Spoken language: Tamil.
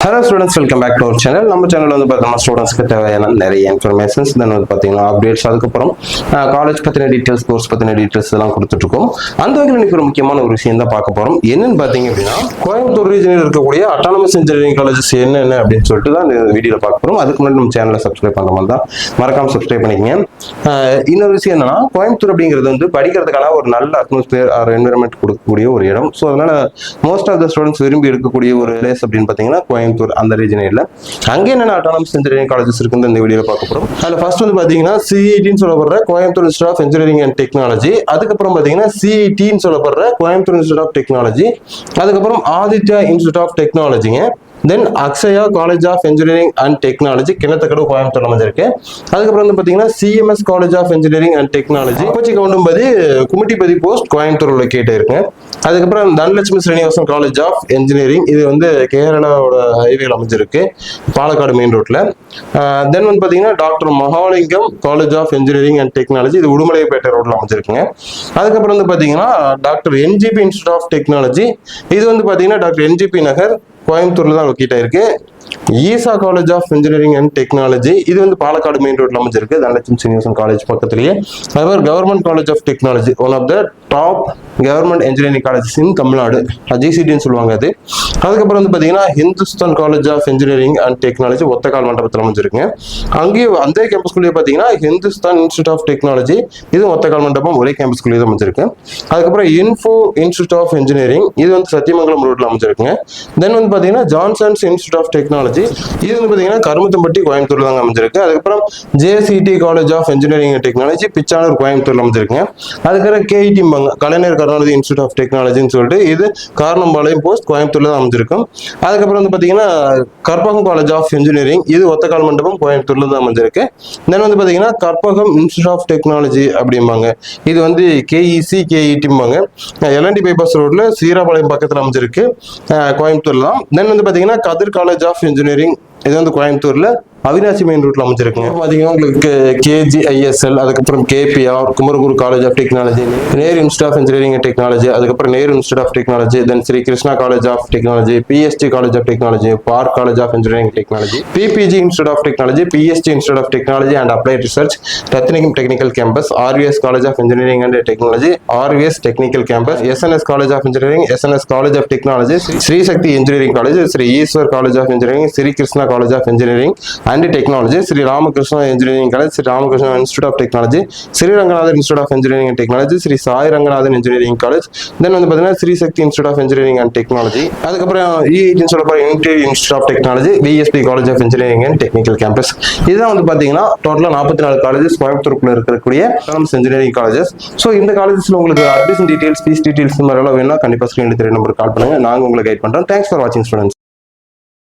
Hello students, welcome back to our channel. நம்ம சேனல்ல வந்து பார்த்தீங்கன்னா ஸ்டூடண்ட்ஸ்க்கு தேவையான நிறைய இன்ஃபர்மேஷன்ஸ் தென் வந்து பார்த்தீங்கன்னா அப்டேட்ஸ், அதுக்கப்புறம் காலேஜ் பத்தின டீடைல்ஸ், கோர்ஸ் பத்தின டீடைல்ஸ் எல்லாம் கொடுத்துட்டு இருக்கோம். அந்த வகையில் இன்னைக்கு ஒரு முக்கியமான ஒரு விஷயம் தான் பார்க்க போறோம். என்னன்னு பார்த்தீங்க அப்படின்னா, கோயம்புத்தூர் ரீஜனில் இருக்கக்கூடிய அட்டானமஸ் இன்ஜினியரிங் காலேஜஸ் என்னென்ன அப்படின்னு சொல்லிட்டு தான் இந்த வீடியோல பார்க்க போறோம். அதுக்கு முன்னாடி நம்ம சேனலை சப்ஸ்கிரைப் பண்ண மாதிரி தான் மறக்காம சப்ஸ்கிரைப் பண்ணிக்கங்க. இன்னொரு விஷயம் என்னன்னா, கோயம்புத்தூர் அப்படிங்கிறது வந்து படிக்கிறதுக்கான ஒரு நல்ல அட்மாஸ்பியர் ஆர் என்விரான்மெண்ட் கொடுக்கக்கூடிய ஒரு இடம். ஸோ அதனால மோஸ்ட் ஆஃப் த ஸ்டூடெண்ட்ஸ் விரும்பி இருக்கக்கூடிய ஒரு பிளேஸ் அப்படின்னு பார்த்தீங்கன்னா கோயம்புத்தூர் அந்த ரீஜனில். அங்கே என்னென்ன அட்டானமஸ் இன்ஜினியரிங் காலேஜஸ் இருக்குன்னு இந்த வீடியோவில் பார்க்க போகிறோம். அதில் ஃபர்ஸ்ட் வந்து பார்த்தீங்கன்னா சிஇடின்னு சொல்லப்படுற Coimbatore institute of engineering and technology. அதுக்கப்புறம் பார்த்தீங்கன்னா சிஇடின்னு சொல்லப்படுற கோயம்புத்தூர் இன்ஸ்டியூட் ஆஃப் டெக்னாலஜி. அதுக்கப்புறம் ஆதித்யா இன்ஸ்டியூட் ஆஃப் டெக்னாலஜிங்க. Then Akshaya college of engineering and technology Kinathukadavu Coimbatore அமைஞ்சிருக்கு. அதுக்கப்புறம் வந்து பார்த்தீங்கன்னா CMS college of engineering and technology Kochi Goundampathy Kumittipathy post Coimbatore locate இருக்கு. அதுக்கப்புறம் Dhanalakshmi Srinivasan college of engineering, இது வந்து கேரளாவோட ஹைவேல அமைஞ்சிருக்கு, பாலக்காடு மெயின் ரோட்ல. தென் வந்து பார்த்தீங்கன்னா doctor Mahalingam college of engineering and technology, இது உடுமலைப்பேட்டை ரோட்ல அமைஞ்சிருக்குங்க. அதுக்கப்புறம் வந்து பார்த்தீங்கன்னா doctor NGP institute of technology, இது வந்து பார்த்தீங்கன்னா டாக்டர் என்ஜிபி நகர் கோயம்புத்தூர்ல தான் லொக்கேட் ஆயிருக்கு. Isha college of engineering and technology, இது வந்து பாலக்காடு மெயின் ரோட்ல அமைஞ்சிருக்கு, தனலட்சுமி சீனிவாசன் காலேஜ் பக்கத்துலயே. அதுமாதிரி government college of technology, one of the top government engineering colleges in Tamil Nadu, ஜிசிடின்னு சொல்லுவாங்க அது. அதுக்கப்புறம் வந்து பார்த்தீங்கன்னா Hindustan college of engineering and technology Othakkal மண்டபத்தில் அமைஞ்சிருக்குங்க. அங்கேயும் அந்த கேம்பஸ்குள்ளேயே பார்த்தீங்கன்னா ஹிந்துஸ்தான் இன்ஸ்டியூட் ஆஃப் டெக்னாலஜி, இது ஒத்தக்கால் மண்டபம் ஒரே கேம்பஸ்குள்ளேயே தான் அமைஞ்சிருக்கு. அதுக்கப்புறம் இன்ஃபோ இன்ஸ்டியூட் ஆஃப் இன்ஜினியரிங், இது வந்து சத்தியமங்கலம் ரோட்ல அமைஞ்சிருக்குங்க. தென் வந்து பார்த்தீங்கன்னா ஜான்சன்ஸ் இன்ஸ்டியூட் ஆஃப் டெக்னாலஜி, இது வந்து பார்த்தீங்கன்னா கருமத்தம்பட்டி கோயம்புத்தூர்ல தான் அமைஞ்சிருக்கு. அதுக்கப்புறம் JCT college of engineering and technology Pichanur கோயம்புத்தூர்ல அமைஞ்சிருக்குங்க. அதுக்கப்புறம் KIT Kalaignar Karunanidhi institute of டெக்னாலஜின்னு சொல்லிட்டு இது காரணம்பாளையம் போஸ்ட் கோயம்புத்தூர்ல தான் அமைஞ்சிருக்கும். அதுக்கப்புறம் வந்து பார்த்தீங்கன்னா கற்பகம் காலேஜ் ஆஃப் இன்ஜினியரிங், இது ஒத்தக்கால் மண்டபம் கோயம்புத்தூர்ல தான் அமைஞ்சிருக்கு. தென் வந்து பார்த்தீங்கன்னா கற்பகம் இன்ஸ்டியூட் ஆஃப் டெக்னாலஜி அப்படிம்பாங்க, இது வந்து கேஇசி கேஇடிம்பாங்க, எல்என்டி பைபாஸ் ரோட்ல சீராபாளையம் பக்கத்தில் அமைஞ்சிருக்கு, கோயம்புத்தூர்ல தான். தென் வந்து பார்த்தீங்கன்னா கதிர் காலேஜ் ஆஃப் இன்ஜினியரிங், இது வந்து கோயம்புத்தூர்ல அவினாசி மெயின் ரூட்ல அமைஞ்சிருக்குங்க. பாத்தீங்கன்னா உங்களுக்கு கேஜிஐஎஸ்எல், அதுக்கப்புறம் KPR, Kumaraguru college of technology, Nehru institute of engineering and technology, அதுக்கப்புறம் Nehru institute of technology, then Sri Krishna college of technology, PST college of technology, park college of engineering technology, PPG institute of technology, PST institute of technology and applied research, Rathinam technical campus, RVS college of engineering and technology, RVS technical campus, SNS college of engineering, SNS college of technology, Sri Sakthi engineering college, Sri Eshwar college of engineering, Sri Krishna college of engineering and technology, Sri Ramakrishna engineering college, Sri Ramakrishna institute of technology, Sri Ranganathan institute of engineering and technology, Sri Sai Ranganathan engineering college, then வந்து பார்த்தீங்கன்னா Sri Sakthi institute of engineering and technology. அதுக்கப்புறம் இஐடின்னு சொல்லப்படுற unity institute of technology, VSB college of engineering and technical campus. இதுதான் வந்து பார்த்தீங்கன்னா டோட்டலாக 44 காலேஜஸ் கோயம்புத்தூருக்குள்ள இருக்கக்கூடிய இன்ஜினியரிங் காலேஜஸ். ஸோ இந்த காலேஜஸ்ல உங்களுக்கு அட்மிஷன் டீடைல்ஸ், ஃபீஸ் டீடைல்ஸ் இந்த மாதிரி எல்லாம் வேணும்னா கண்டிப்பாக ஸ்க்ரீனில் தெரிய நம்பருக்கு கால் பண்ணுங்க, நாங்கள் உங்களுக்கு கைட் பண்ணுறோம். தேங்க்ஸ் ஃபார் வாட்சிங் ஸ்டூடெண்ட்ஸ்.